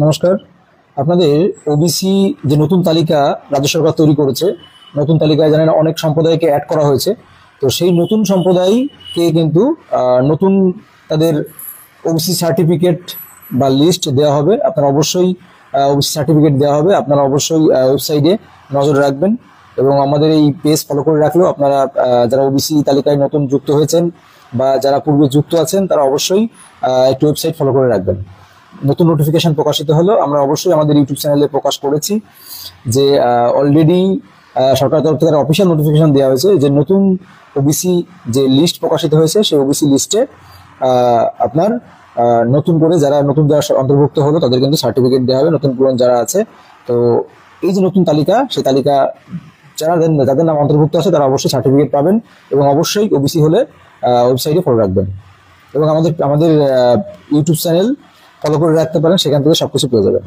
নমস্কার। আপনাদের ওবিসি যে নতুন তালিকা রাজ্য সরকার তৈরি করেছে, নতুন তালিকায় জানেন অনেক সম্প্রদায়কে অ্যাড করা হয়েছে। তো সেই নতুন সম্প্রদায়কে কিন্তু নতুন তাদের ওবিসি সার্টিফিকেট বা লিস্ট দেওয়া হবে। আপনারা অবশ্যই ওবিসি সার্টিফিকেট দেওয়া হবে, আপনারা অবশ্যই ওয়েবসাইটে নজর রাখবেন এবং আমাদের এই পেজ ফলো করে রাখলেও আপনারা যারা ওবিসি তালিকায় নতুন যুক্ত হয়েছেন বা যারা পূর্বে যুক্ত আছেন তারা অবশ্যই একটু ওয়েবসাইট ফলো করে রাখবেন। নতুন নোটিফিকেশন প্রকাশিত হলো, আমরা অবশ্যই আমাদের ইউটিউব চ্যানেলে প্রকাশ করেছি যে অলরেডি সরকার তরফ থেকে অফিসিয়াল নোটিফিকেশন দেওয়া হয়েছে যে নতুন ওবিসি যে লিস্ট প্রকাশিত হয়েছে সেই ওবিসি লিস্টে আপনার নতুন করে যারা নতুন যারা অন্তর্ভুক্ত হলো তাদের কিন্তু সার্টিফিকেট দেওয়া হবে, নতুন পুরনো যারা আছে। তো এই যে নতুন তালিকা, সেই তালিকা যাদের নাম অন্তর্ভুক্ত আছে তারা অবশ্যই সার্টিফিকেট পাবেন এবং অবশ্যই ওবিসি হলে ওয়েবসাইটে ফলো রাখবেন এবং আমাদের ইউটিউব চ্যানেল ফলো করে রাখতে পারেন, সেখান থেকে সবকিছু পেয়ে যাবেন।